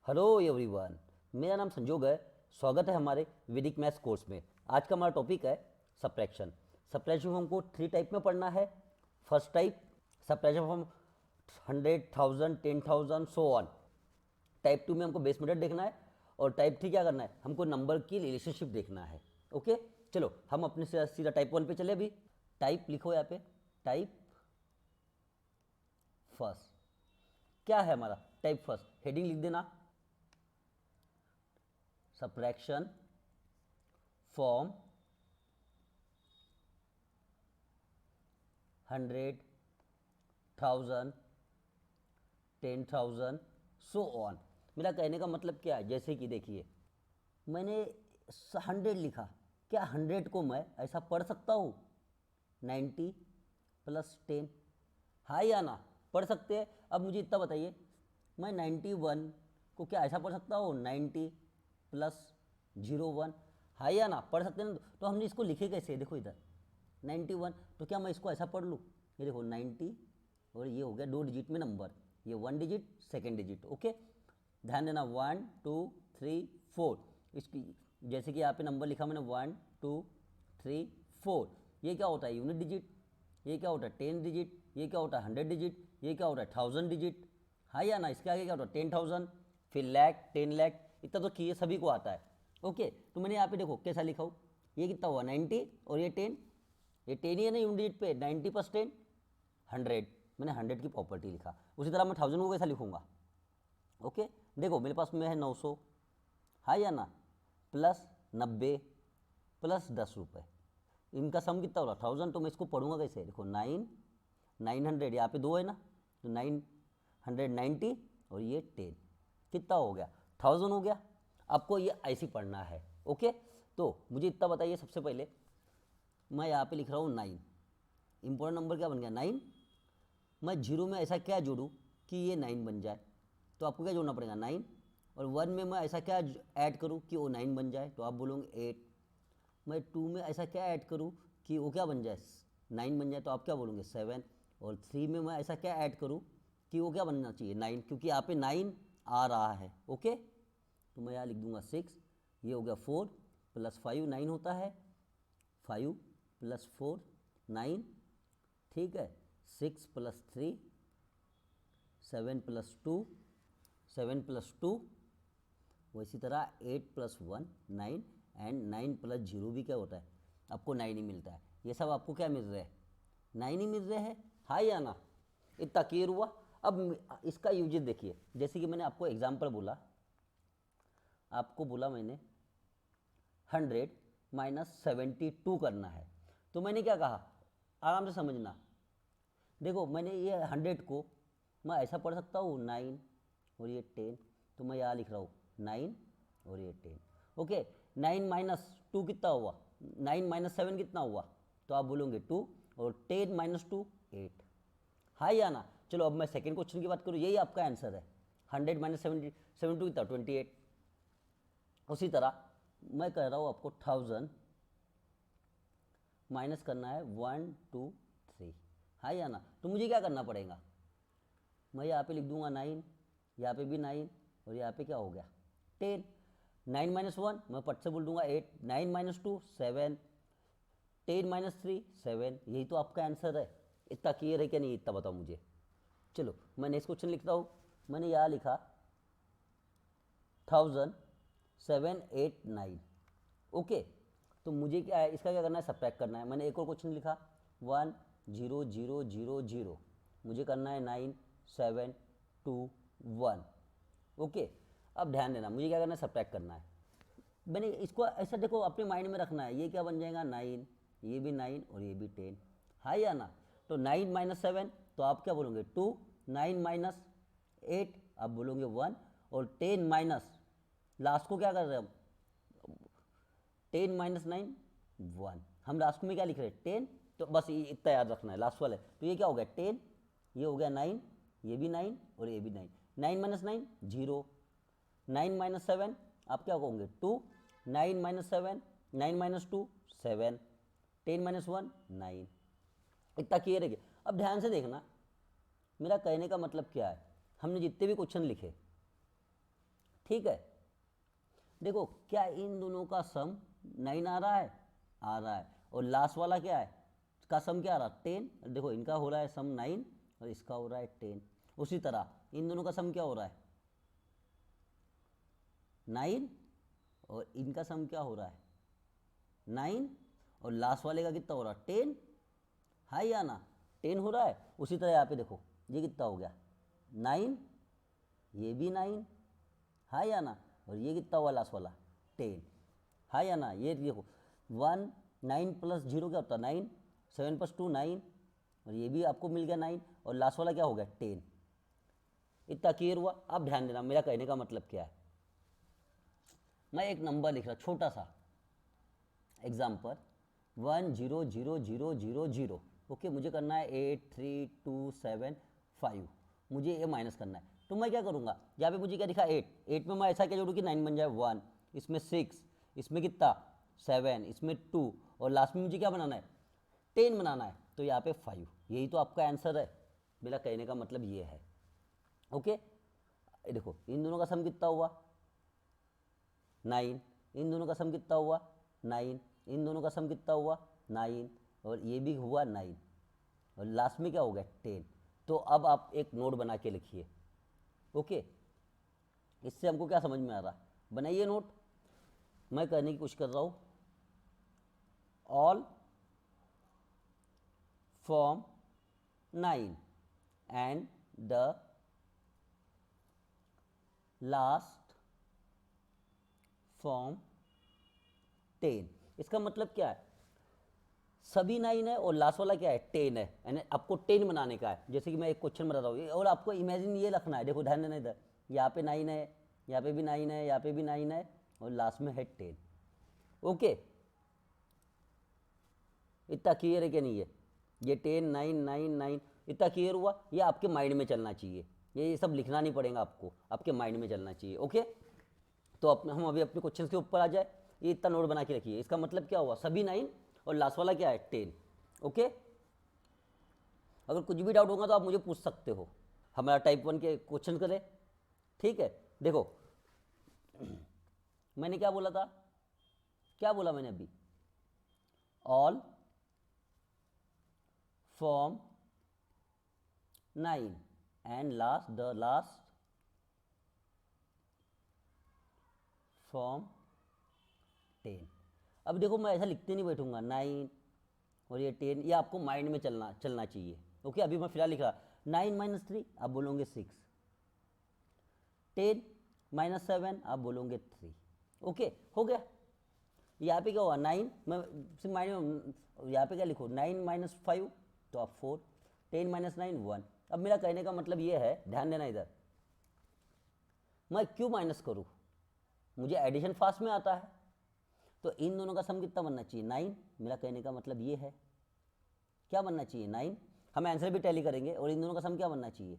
Hello everyone, मेरा नाम संजोग है। स्वागत है हमारे वैदिक मैथ्स कोर्स में। आज का हमारा टॉपिक है सब्ट्रैक्शन। सब्ट्रैक्शन को हमको 3 टाइप में पढ़ना है। First type subtraction from 100,000, 10,000 so on. Type 2 में हमको बेस मेथड देखना है। और टाइप 3 क्या करना है, हमको नंबर की रिलेशनशिप देखना है। ओके, चलो हम अपने सीधा सीधा टाइप 1 पे चले। अभी टाइप लिखो यहाँ पे, टाइप फर्स्ट। क्या है हमारा टाइप फर्स्ट, हेडिंग लिख देना, सब्ट्रैक्शन फ्रॉम 100, 1000, 10,000 सो ऑन। मेरा कहने का मतलब क्या है, जैसे कि देखिए मैंने 100 लिखा, क्या 100 को मैं ऐसा पढ़ सकता हूँ 90 प्लस 10? हाँ या ना, पढ़ सकते हैं। अब मुझे इतना बताइए, मैं 91 को क्या ऐसा पढ़ सकता हूँ 90 प्लस 01? हाँ या ना, पढ़ सकते हैं ना। तो हमने इसको लिखे कैसे, देखो इधर 91, तो क्या मैं इसको ऐसा पढ़ लूँ, ये देखो 90 और ये हो गया 2 डिजिट में नंबर, ये 1 डिजिट सेकेंड डिजिट। ओके, ध्यान देना 1 2 3 4। इसकी जैसे कि यहाँ पे नंबर लिखा मैंने 1 2 3 4, ये क्या होता है यूनिट डिजिट, ये क्या होता है 10 डिजिट, ये क्या होता है 100 डिजिट, ये क्या होता है 1000 डिजिट। हाँ या ना, इसके आगे क्या होता है 10,000, फिर लाख 10 लाख, इतना तो किए सभी को आता है। ओके, तो मैंने यहाँ पे देखो कैसा लिखा हूँ, ये कितना हुआ 90 और ये 10, ये 10 ही है ना यूनिट डिजिट पे, 90 प्लस 10 100, मैंने 100 की प्रॉपर्टी लिखा। उसी तरह मैं 1000 को कैसा लिखूंगा, ओके देखो मेरे पास में है 900, हाँ या ना, प्लस 90 प्लस 10 रुपये, इनका सम कितना होगा 1000। तो मैं इसको पढ़ूंगा कैसे, देखो 900, यहाँ पे 2 है ना, तो 990 और ये 10, कितना हो गया 1000 हो गया। आपको ये ऐसे पढ़ना है। ओके, तो मुझे इतना बताइए, सबसे पहले मैं यहाँ पे लिख रहा हूँ 9, इंपॉर्टेंट नंबर क्या बन गया 9। मैं जीरो में ऐसा क्या जोड़ूँ कि ये 9 बन जाए, तो आपको क्या जोड़ना पड़ेगा 9। और 1 में मैं ऐसा क्या ऐड करूँ कि वो 9 बन जाए, तो आप बोलोगे 8। मैं 2 में ऐसा क्या ऐड करूँ कि वो क्या बन जाए 9 बन जाए, तो आप क्या बोलोगे 7। और 3 में मैं ऐसा क्या ऐड करूँ कि वो क्या बनना चाहिए 9, क्योंकि यहाँ पे 9 आ रहा है। ओके, तो मैं यहाँ लिख दूंगा 6, ये हो गया 4 प्लस 5 9 होता है, 5 प्लस 4 9, ठीक है, 6 प्लस 3 7 प्लस 2 7 प्लस 2, वैसी तरह 8 प्लस 1 9, एंड 9 प्लस 0 भी क्या होता है, आपको 9 ही मिलता है। ये सब आपको क्या मिल रहा है 9 ही मिल रहे हैं, हाँ या ना। इतना क्लियर हुआ। अब इसका यूजेस देखिए, जैसे कि मैंने आपको एग्जांपल बोला, आपको बोला मैंने 100 माइनस 72 करना है, तो मैंने क्या कहा, आराम से समझना। देखो मैंने ये 100 को मैं ऐसा पढ़ सकता हूँ 9 और ये 10, तो मैं यहाँ लिख रहा हूँ 9 और ये 10। ओके, 9 माइनस 2 कितना हुआ, 9 माइनस 7 कितना हुआ, तो आप बोलोगे 2, और 10 माइनस 2 8। हाँ या ना। चलो अब मैं सेकेंड क्वेश्चन की बात करूँ, यही आपका आंसर है, 100 माइनस 72 कितना 28। उसी तरह मैं कह रहा हूँ आपको 1000 माइनस करना है 1 2 3, हाँ या ना। तो मुझे क्या करना पड़ेगा, मैं यहाँ पे लिख दूंगा 9, यहाँ पे भी 9, और यहाँ पे क्या हो गया 10। 9 माइनस 1 मैं पट से बोल दूंगा 8, 9 माइनस 2 7, 10 माइनस 3 7, यही तो आपका आंसर है। इतना क्लियर है क्या नहीं, इतना बताओ मुझे। चलो मैं नेक्स्ट क्वेश्चन लिखता हूँ, मैंने यहाँ लिखा 1789। ओके, तो मुझे क्या है, इसका क्या करना है, सब्ट्रैक्ट करना है। मैंने एक और क्वेश्चन लिखा 10000, मुझे करना है 9721। ओके, अब ध्यान देना, मुझे क्या करना है, सब्ट्रैक्ट करना है। मैंने इसको ऐसा देखो अपने माइंड में रखना है, ये क्या बन जाएगा 9, ये भी 9 और ये भी 10, हाँ या ना। तो 9 माइनस 7, तो आप क्या बोलोगे 2, 9 माइनस 8 आप बोलोगे 1, और 10 माइनस लास्ट को क्या कर रहे हैं हम, 10 माइनस 9 1, हम लास्ट में क्या लिख रहे हैं 10। तो बस ये इतना याद रखना है लास्ट वाले। तो ये क्या हो गया 10, ये हो गया 9, ये भी 9 और ये भी 9, 9 माइनस 9 0, 9 माइनस 7 आप क्या कहोगे 2, 9 माइनस 7 9 माइनस 2 7, 10 माइनस 1 9। इतना क्लियर है क्या। अब ध्यान से देखना, मेरा कहने का मतलब क्या है, हमने जितने भी क्वेश्चन लिखे ठीक है। देखो क्या इन दोनों का सम 9 आ रहा है, आ रहा है, और लास्ट वाला क्या है, का सम क्या आ रहा है 10। देखो इनका हो रहा है सम 9 और इसका हो रहा है 10। उसी तरह इन दोनों का सम क्या हो रहा है 9 और इनका सम क्या हो रहा है 9 और लास्ट वाले का कितना हो रहा है 10। हाँ या ना, 10 हो रहा है। उसी तरह यहाँ पे देखो ये कितना हो गया 9, ये भी 9, हाँ या ना, और ये कितना हुआ लास्ट वाला 10, हाँ या ना। ये देखो 1 9 प्लस 0 क्या होता है 9, 7 प्लस 2 9, और ये भी आपको मिल गया 9, और लास्ट वाला क्या हो गया 10। इतना क्लियर हुआ। अब ध्यान देना मेरा कहने का मतलब क्या है। मैं एक नंबर लिख रहा छोटा सा एग्जाम्पल 1 0 0 0 0 0। ओके, मुझे करना है 8 3 2 7 5, मुझे ये माइनस करना है। तो मैं क्या करूँगा, यहाँ पे मुझे क्या दिखा 8 में मैं ऐसा क्या जोड़ूँ कि 9 बन जाए 1, इसमें 6, इसमें कितना 7, इसमें 2, और लास्ट में मुझे क्या बनाना है 10 बनाना है, तो यहाँ पे 5। यही तो आपका आंसर है। मेरा कहने का मतलब ये है। ओके, देखो इन दोनों का सम कितना हुआ 9, इन दोनों का सम कितना हुआ 9, इन दोनों का सम कितना हुआ 9, और ये भी हुआ 9, और लास्ट में क्या हो गया 10। तो अब आप एक नोट बना के लिखिए। ओके, इससे हमको क्या समझ में आ रहा, बनाइए नोट। मैं कहने की कोशिश कर रहा हूँ all from 9 and the last from 10। इसका मतलब क्या है, सभी 9 है और लास्ट वाला क्या है 10 है, यानी आपको 10 बनाने का है। जैसे कि मैं एक क्वेश्चन बता रहा हूँ और आपको इमेजिन ये रखना है। देखो ध्यान देना इधर, यहाँ पे 9 है, यहाँ पे भी 9 है, यहाँ पे भी 9 है, और लास्ट में है 10। ओके, इतना क्लियर है कि नहीं है, ये 10 9 9 9 इतना क्लियर हुआ। ये आपके माइंड में चलना चाहिए, ये सब लिखना नहीं पड़ेगा आपको, आपके माइंड में चलना चाहिए। ओके, तो हम अभी अपने क्वेश्चन के ऊपर आ जाए। ये इतना नोट बना के रखिए। इसका मतलब क्या हुआ, सभी 9 और लास्ट वाला क्या है 10। ओके, अगर कुछ भी डाउट होगा तो आप मुझे पूछ सकते हो। हमारा टाइप 1 के क्वेश्चन करें, ठीक है। देखो मैंने क्या बोला था, क्या बोला मैंने अभी, all from 9 and last the last from 10। अब देखो मैं ऐसा लिखते नहीं बैठूंगा 9 और ये 10, ये आपको माइंड में चलना चाहिए। ओके, अभी मैं फिलहाल लिख रहा 9 माइनस 3 आप बोलोगे 6, 10 माइनस 7 आप बोलोगे 3। ओके, हो गया। यहाँ पे क्या हुआ 9, मैं सिर्फ माइंड में यहाँ पे क्या लिखो 9 माइनस 5 तो आप 4, 10 माइनस 9 1। अब मेरा कहने का मतलब ये है, ध्यान देना इधर, मैं क्यों माइनस करूँ, मुझे एडिशन फास्ट में आता है। तो इन दोनों का सम कितना बनना चाहिए 9। मेरा कहने का मतलब ये है, क्या बनना चाहिए 9। हम आंसर भी टैली करेंगे, और इन दोनों का सम क्या बनना चाहिए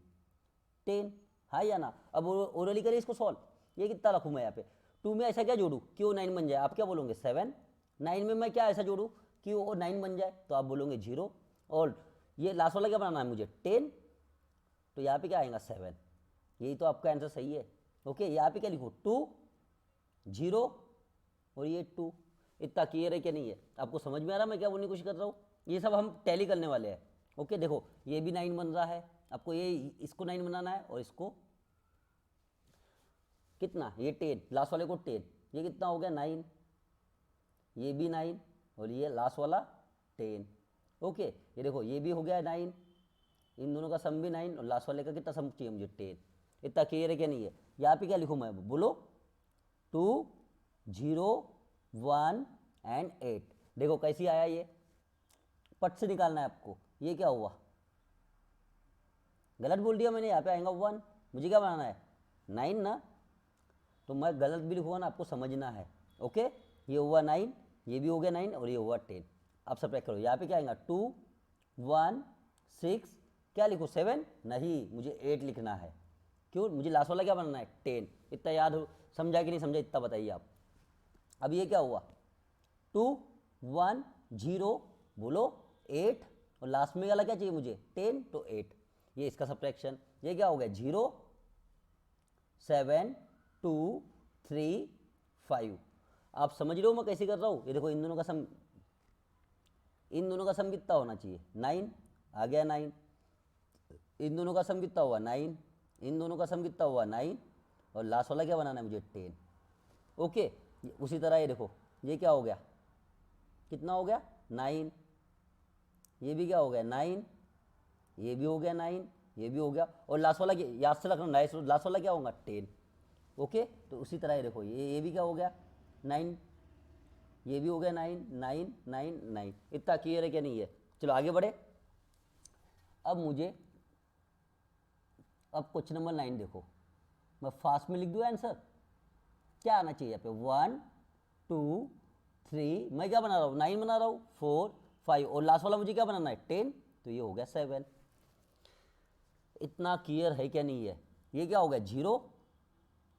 10, हाँ या ना। अब ओरली करिए इसको सॉल्व। ये कितना रखूँ मैं यहाँ पे 2 में ऐसा क्या जोड़ूँ कि वो 9 बन जाए, आप क्या बोलोगे 7। 9 में मैं क्या ऐसा जोड़ूँ कि वो 9 बन जाए, तो आप बोलोगे 0। और ये लास्ट वाला क्या बनाना है मुझे 10, तो यहाँ पे क्या आएगा 7। यही तो आपका आंसर सही है। ओके, यहाँ पे क्या लिखो 2 0 और ये 2। इतना क्लियर है कि नहीं है, आपको समझ में आ रहा मैं क्या बोलने की कोशिश कर रहा हूँ। ये सब हम टैली करने वाले हैं। ओके, देखो ये भी 9 बन रहा है, आपको ये इसको 9 बनाना है, और इसको कितना ये 10, लास्ट वाले को 10, ये कितना हो गया 9, ये भी 9, और ये लास्ट वाला 10। ओके, ये देखो ये भी हो गया 9, इन दोनों का सम भी 9, और लास्ट वाले का कितना सम चाहिए मुझे 10। इतना क्लियर है क्या नहीं है। यहाँ पे क्या लिखूँ मैं, बोलो 2 0 1 एंड 8। देखो कैसी आया, ये पट से निकालना है आपको। ये क्या हुआ, गलत बोल दिया मैंने, यहाँ पे आएगा 1, मुझे क्या बनाना है 9 ना, तो मैं गलत भी लिखूँगा ना, आपको समझना है। ओके, ये हुआ 9, ये भी हो गया 9, और ये हुआ 10। आप सब्ट्रैक्ट करो, यहाँ पे क्या आएगा 2 1 6, क्या लिखूँ 7 नहीं, मुझे 8 लिखना है। क्यों, मुझे लास्ट वाला क्या बनना है 10। इतना याद हो, समझा कि नहीं समझा, इतना बताइए आप। अब ये क्या हुआ 2 1 0 बोलो 8, और लास्ट में वाला क्या चाहिए मुझे 10, तो 8। ये इसका सब्ट्रैक्शन। ये क्या हो गया 0 7 2 3 5। आप समझ रहे हो मैं कैसे कर रहा हूँ? ये देखो इन दोनों का सम कितना होना चाहिए? 9 आ गया 9। इन दोनों का सम कितना हुआ? 9। इन दोनों का सम कितना हुआ? 9। और लास्ट वाला क्या बनाना है मुझे? 10। ओके, उसी तरह ये देखो, ये क्या हो गया? कितना हो गया? 9। ये भी क्या हो गया? 9। ये भी हो गया 9। ये भी हो गया, और लास्ट वाला याद से रखना, लास्ट वाला क्या होगा? 10। ओके, तो उसी तरह ये देखो, ये भी क्या हो गया? 9। ये भी हो गया 9 9 9 9। इतना क्लियर है क्या? नहीं है? चलो आगे बढ़े। अब मुझे क्वेश्चन नंबर 9 देखो, मैं फास्ट में लिख दूँ आंसर। क्या आना चाहिए यहाँ पे? 1 2 3, मैं क्या बना रहा हूँ? 9 बना रहा हूँ। 4 5, और लास्ट वाला मुझे क्या बनाना है? 10। तो ये हो गया 7। इतना क्लियर है क्या? नहीं है? ये क्या हो गया? 0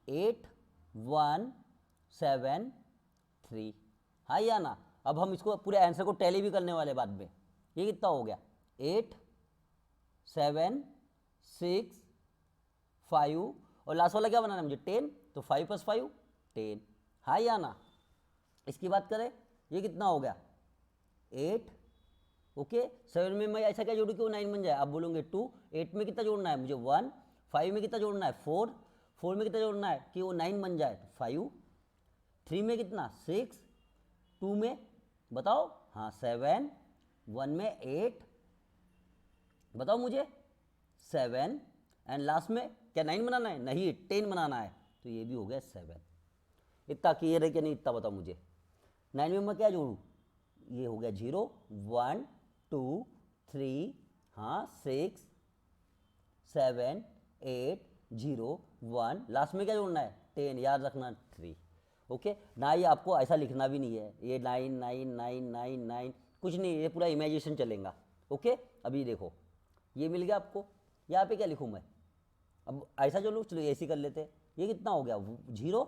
8 1 7 3। हाँ या ना? अब हम इसको पूरे आंसर को टैली भी करने वाले बाद में। ये कितना हो गया? 8 7 6 5, और लास्ट वाला क्या बनाना है मुझे? 10। तो 5 + 5 10। हाँ या ना? इसकी बात करें, ये कितना हो गया? 8। ओके, 7 में मैं ऐसा क्या जोड़ू कि वो 9 बन जाए? आप बोलोगे 2। 8 में कितना जोड़ना है मुझे? 1। 5 में कितना जोड़ना है? 4। 4 में कितना जोड़ना है कि वो 9 बन जाए? तो 5। 3 में कितना? 6। 2 में बताओ? हाँ 7। 1 में 8, बताओ मुझे? 7। एंड लास्ट में क्या 9 बनाना है? नहीं, 10 बनाना है। तो ये भी हो गया 7। इतना क्लियर है कि नहीं? इतना बताओ मुझे। 9 में मैं क्या जोड़ूँ? ये हो गया 0 1 2 3, हाँ 6 7 8 0 1, लास्ट में क्या जोड़ना है? 10, याद रखना 3। ओके ना, ये आपको ऐसा लिखना भी नहीं है, ये 9 9 9 9 9 कुछ नहीं, ये पूरा इमेजिनेशन चलेगा। ओके, अभी देखो ये मिल गया आपको। यहाँ पे क्या लिखूँ मैं? अब ऐसा जो लोग, चलो ऐसे कर लेते हैं। ये कितना हो गया? 0।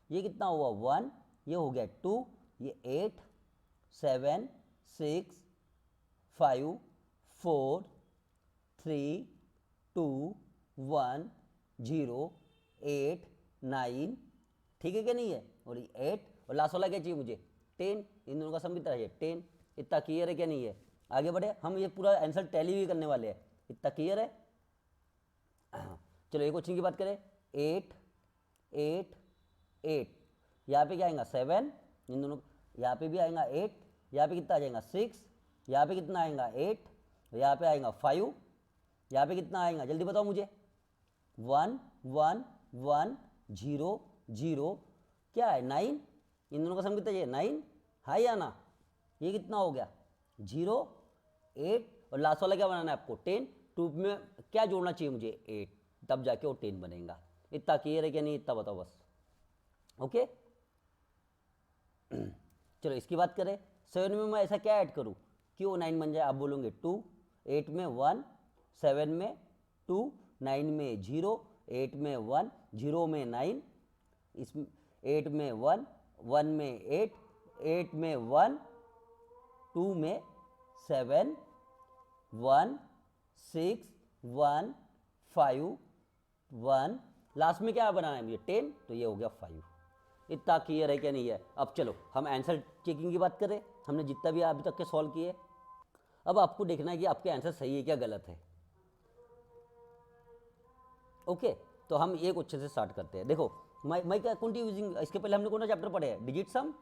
ये कितना हुआ? 1। ये हो गया 2। ये 8 7 6 5 4 3 2 1 0 8 9। ठीक है क्या? नहीं है? और ये 8, और लास्ट वाला क्या चाहिए मुझे? 10। इन दोनों का सम कितना है? 10। इतना क्लियर है क्या? नहीं है? आगे बढ़े, हम ये पूरा आंसर टैली भी करने वाले हैं। इतना क्लियर है? चलो एक क्वेश्चन की बात करें। 8 8 8, यहाँ पे क्या आएगा? 7। इन दोनों, यहाँ पे भी आएगा 8। यहाँ पे कितना आ जाएगा? 6। यहाँ पे कितना आएगा? 8। यहाँ पे आएगा 5। यहाँ पे कितना आएगा? जल्दी बताओ मुझे। 1 1 1 0 0, क्या है? 9। इन दोनों का सम कितना चाहिए? 9। हाँ या ना? ये कितना हो गया? 0 8, और लास्ट वाला क्या बनाना है आपको? 10। 2 में क्या जोड़ना चाहिए मुझे? 8, तब जाके वो 10 बनेगा। इतना क्लियर है क्या? नहीं? इतना बताओ बस। ओके चलो इसकी बात करें। 7 में मैं ऐसा क्या ऐड करूं कि वो 9 बन जाए? आप बोलोगे 2। 8 में 1, 7 में 2, 9 में 0, 8 में 1, 0 में 9, इस 8 में 1, 1 में 8, 8 में 1, 2 में 7, 1 6 1 5 1, लास्ट में क्या बनाना है मुझे? 10। तो ये हो गया 5। इतना क्लियर है क्या? नहीं है? अब चलो हम आंसर चेकिंग की बात करें। हमने जितना भी अभी तक के सॉल्व किए, अब आपको देखना है कि आपके आंसर सही है क्या गलत है। ओके, तो हम ये क्वेश्चन से स्टार्ट करते हैं। देखो मैं क्या कंटिन्यू यूजिंग, इसके पहले हमने कौन सा चैप्टर पढ़े हैं? डिजिट सम।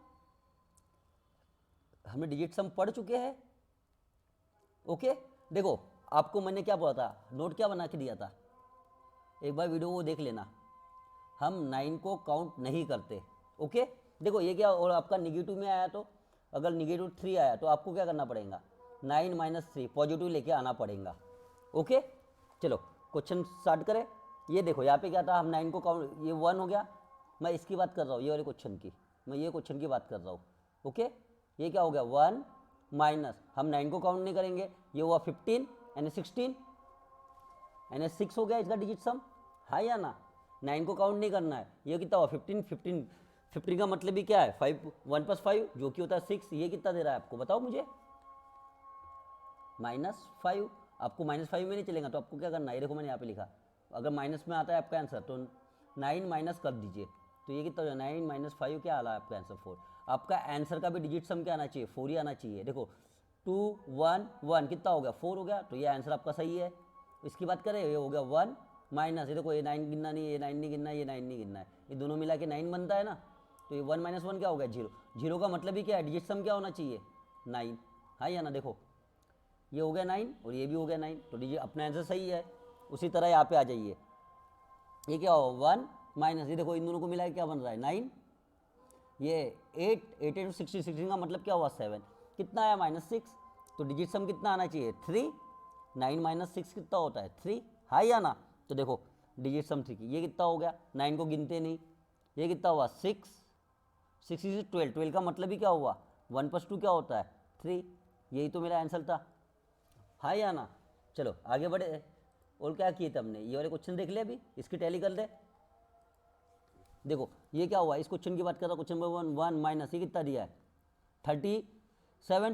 हमने डिजिट सम पढ़ चुके हैं। ओके, देखो आपको मैंने क्या बोला था, नोट क्या बना के दिया था, एक बार वीडियो को देख लेना। हम 9 को काउंट नहीं करते। ओके, देखो ये क्या, और आपका निगेटिव में आया तो, अगर निगेटिव 3 आया तो आपको क्या करना पड़ेगा? 9 - 3 पॉजिटिव लेके आना पड़ेगा। ओके, चलो क्वेश्चन स्टार्ट करें। ये देखो यहाँ पे क्या था, हम 9 को काउंट, ये 1 हो गया। मैं इसकी बात कर रहा हूँ, ये वाले क्वेश्चन की, मैं ये क्वेश्चन की बात कर रहा हूँ। ओके, ये क्या हो गया? 1 माइनस, हम 9 को काउंट नहीं करेंगे, ये हुआ 15 यानी 16 यानी 6 हो गया इसका डिजिट सम। हाँ या ना? 9 को काउंट नहीं करना है। ये कितना हुआ? 15 15 15 का मतलब भी क्या है? 5, 1 + 5 जो कि होता है 6। ये कितना दे रहा है आपको? बताओ मुझे। -5। आपको -5 में नहीं चलेगा तो आपको क्या करना है? ये देखो मैंने यहाँ पे लिखा, अगर माइनस में आता है आपका आंसर तो 9 माइनस कर दीजिए, तो ये कितना हो जाए 9 माइनस 5 क्या आ रहा है आपका आंसर 4। आपका आंसर का भी डिजिट सम क्या आना चाहिए 4 ही आना चाहिए। देखो 2 1 1 कितना हो गया 4 हो गया, तो ये आंसर आपका सही है। इसकी बात करें ये हो गया 1 माइनस, ये देखो ये 9 गिनना नहीं, ये 9 नहीं गिनना, ये 9 नहीं गिनना है, ये दोनों मिला के 9 बनता है ना, तो ये 1 माइनस 1 क्या हो गया 0। 0 का मतलब ही क्या है डिजिट सम क्या होना चाहिए 9, हाँ या ना। देखो ये हो गया 9 और ये भी हो गया 9, तो डिजिट अपना आंसर सही है। उसी तरह यहाँ पे आ जाइए, ये क्या हो 1 माइनस, ये देखो इन दोनों को मिला के क्या बन रहा है 9, ये 8 8 8 16 16 का मतलब क्या हुआ 7, कितना आया -6, तो डिजिट सम कितना आना चाहिए 3। 9 माइनस 6 कितना होता है 3, हाँ या ना। तो देखो डिजिट सम 3 की ये कितना हो गया, 9 को गिनते नहीं, ये कितना हुआ 6 6 से 12 12 का मतलब ही क्या हुआ 1 + 2 क्या होता है 3, यही तो मेरा आंसर था, हाँ या ना। चलो आगे बढ़े, और क्या किए थे हमने, ये वाले क्वेश्चन देख ले, अभी इसकी टैली कर ले। देखो ये क्या हुआ, इस क्वेश्चन की बात कर रहा हूँ, क्वेश्चन नंबर 1 माइनस ये कितना दिया है 37,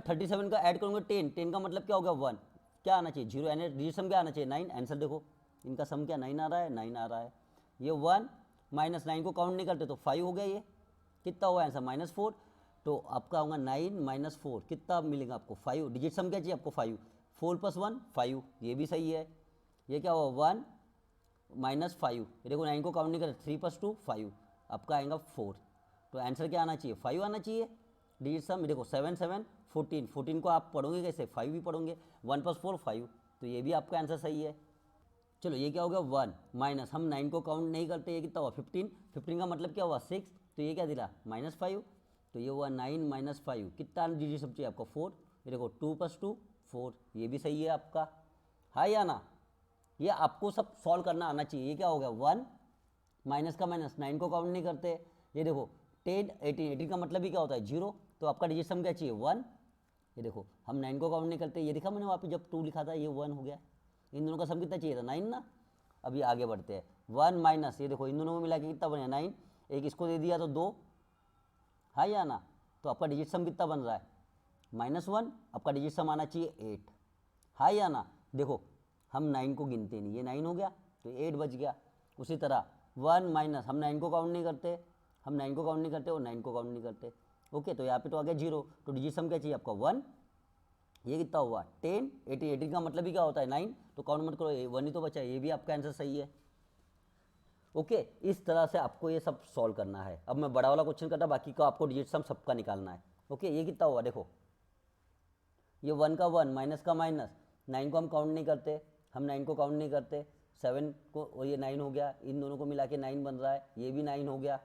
37 का ऐड करूँगा 10, 10 का मतलब क्या होगा 1, क्या आना चाहिए 0, यानी डिजिट सम क्या आना चाहिए 9। आंसर देखो इनका सम क्या 9 आ रहा है, 9 आ रहा है। ये 1 माइनस 9 को काउंट नहीं करते तो 5 हो गया, ये कितना हुआ आंसर -4, तो आपका होगा 9 माइनस 4 कितना मिलेगा आपको 5, डिजिट सम क्या चाहिए आपको 5, 4 + 1 5, ये भी सही है। ये क्या हुआ 1 माइनस 5, ये देखो 9 को काउंट नहीं करते 3 + 2 5, आपका आएगा 4, तो आंसर क्या आना चाहिए 5 आना चाहिए। डिजिट सम देखो 7 7 14, 14 को आप पढ़ोगे कैसे 5 भी पढ़ोगे, 1 + 4 5, तो ये भी आपका आंसर सही है। चलो ये क्या हो गया 1 माइनस, हम 9 को काउंट नहीं करते, ये कितना हुआ 15, 15 का मतलब क्या हुआ 6, तो ये क्या दिला -5, तो ये हुआ 9 माइनस 5, कितना डिजिट सम चाहिए आपको 4, ये देखो 2 + 2 4, ये भी सही है आपका, हाँ या ना। ये आपको सब सॉल्व करना आना चाहिए। ये क्या हो गया 1 माइनस का माइनस, 9 को काउंट नहीं करते, ये देखो 10 18, 18 का मतलब ही क्या होता है 0, तो आपका डिजिट सम क्या चाहिए 1। ये देखो हम 9 को काउंट नहीं करते, ये देखा मैंने वहाँ पे जब 2 लिखा था ये 1 हो गया, इन दोनों का सम कितना चाहिए था 9 ना। अभी आगे बढ़ते हैं 1 माइनस, ये देखो इन दोनों में मिला के कितना बना 9, एक इसको दे दिया तो 2, हाँ या ना, तो आपका डिजिट सम कितना बन रहा है -1, आपका डिजिट सम आना चाहिए 8, हाँ या ना। देखो हम 9 को गिनते नहीं, ये 9 हो गया तो 8 बच गया। उसी तरह 1 माइनस, हम 9 को काउंट नहीं करते, हम 9 को काउंट नहीं करते और 9 को काउंट नहीं करते, ओके, तो यहाँ पे तो आ गया 0, तो डिजिट सम क्या चाहिए आपका 1, ये कितना हुआ 10 18, 18 का मतलब ही क्या होता है 9, तो काउंट मत करो, 1 ही तो बचा है, ये भी आपका आंसर सही है। ओके, इस तरह से आपको ये सब सॉल्व करना है। अब मैं बड़ा वाला क्वेश्चन करता, बाकी का आपको डिजिट सम सबका निकालना है। ओके, ये कितना हुआ देखो, ये 1 का 1 माइनस का माइनस, 9 को हम काउंट नहीं करते, हम 9 को काउंट नहीं करते, 7 को, और ये 9 हो गया, इन दोनों को मिला के 9 बन रहा है, ये भी 9 हो गया,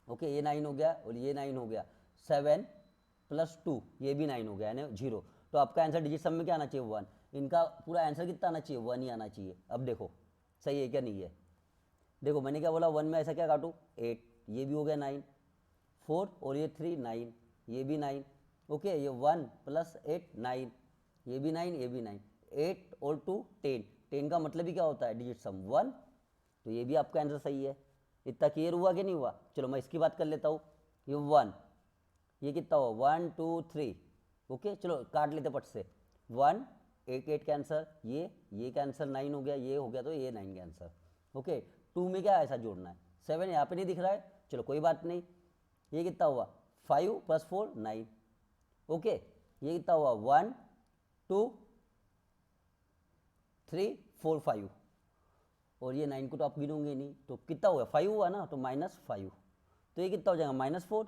ओके, ये 9 हो गया और ये 9 हो गया, 7 + 2 ये भी 9 हो गया, यानी 0, तो आपका आंसर डिजिट सम में क्या आना चाहिए 1, इनका पूरा आंसर कितना आना चाहिए 1 ही आना चाहिए। अब देखो सही है क्या नहीं है, देखो मैंने क्या बोला 1 में ऐसा क्या काटूँ 8, ये भी हो गया 9, 4 और ये 3 9, ये भी 9, ओके, ये 1 + 8 9, ये भी 9, ये भी 9, 8 और 2 10, 10 का मतलब ही क्या होता है डिजिट सम 1, तो ये भी आपका आंसर सही है। इतना क्लियर हुआ कि नहीं हुआ। चलो मैं इसकी बात कर लेता हूँ, ये 1, ये कितना हुआ 1 2 3, ओके, चलो काट लेते पट से, 1 8 8 का आंसर, ये का आंसर 9 हो गया, ये हो गया, तो ये 9 का आंसर, ओके। 2 में क्या ऐसा जोड़ना है 7, यहाँ पे नहीं दिख रहा है, चलो कोई बात नहीं, ये कितना हुआ 5 + 4 9, ओके, ये कितना हुआ 1 2 3 4 5, और ये 9 को तो आप गिनोगे नहीं, तो कितना हुआ 5 हुआ ना, तो -5, तो ये कितना हो जाएगा -4,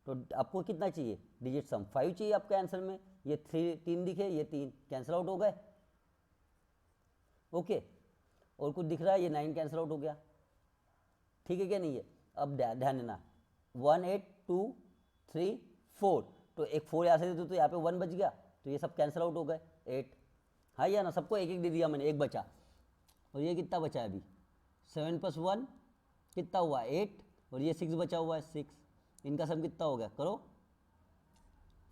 तो आपको कितना चाहिए डिजिट सम 5 चाहिए आपके आंसर में, ये 3 दिखे, ये 3 कैंसिल आउट हो गए, ओके, और कुछ दिख रहा है, ये 9 कैंसिल आउट हो गया, ठीक है क्या नहीं है। अब ध्यान देना 1 8 2 3 4, तो एक 4 यहाँ से दे दो तो यहाँ पे 1 बच गया, तो ये सब कैंसिल आउट हो गए 8, हाँ या ना, सबको एक एक दे दिया मैंने, एक बचा, और ये कितना बचा है अभी 7 + 1 कितना हुआ 8, और ये 6 बचा हुआ है 6, इनका सम कितना हो गया करो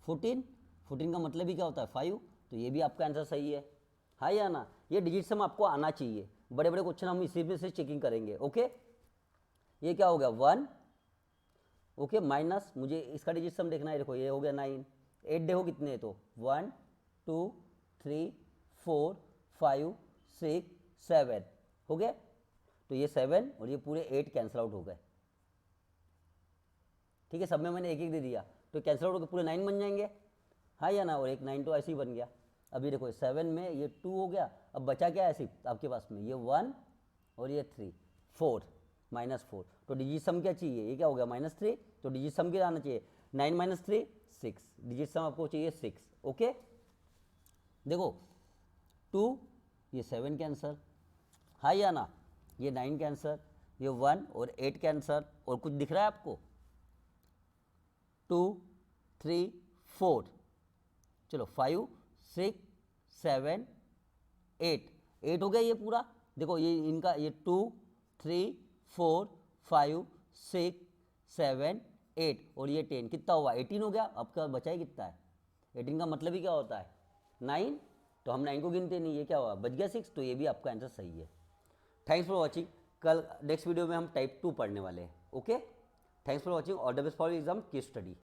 14, 14 का मतलब ही क्या होता है 5, तो ये भी आपका आंसर सही है, हाँ या ना। ये डिजिट सम आपको आना चाहिए, बड़े बड़े क्वेश्चन हम इसी में से चेकिंग करेंगे, ओके। ये क्या हो गया 1, ओके, माइनस, मुझे इसका डिजिट सम देखना है, देखो ये हो गया 9, 8 देखो कितने हैं, तो 1 2 3 4 5 6 7 हो गया, तो ये 7 और ये पूरे 8 कैंसिल आउट हो गए। ठीक है, सब में मैंने एक एक दे दिया तो कैंसिल आउट होकर पूरे 9 बन जाएंगे, हाँ या ना, और एक 9 तो ऐसे ही बन गया। अभी देखो 7 में ये 2 हो गया, अब बचा क्या है सिर्फ आपके पास में, ये 1 और ये 3, 4 -4, तो डिजिट सम क्या चाहिए, ये क्या हो गया -3, तो डिजिट सम क्या आना चाहिए 9 - 3 6, डिजिट सम आपको चाहिए 6। ओके, देखो 2, ये 7 कैंसर, हाँ या ना, ये 9 कैंसर, ये 1 और 8 कैंसर, और कुछ दिख रहा है आपको 2 3 4, चलो 5 6 7 8, 8 हो गया ये पूरा। देखो ये इनका ये 2 3 4 5 6 7 8 और ये 10, कितना हुआ 18 हो गया। आपका बचा ही कितना है 18 का मतलब ही क्या होता है 9, तो हम 9 को गिनते नहीं, ये क्या हुआ बच गया 6, तो ये भी आपका आंसर सही है। Thanks for watching. कल नेक्स्ट वीडियो में हम टाइप 2 पढ़ने वाले हैं। Okay, thanks for watching, all the best for exam की स्टडी।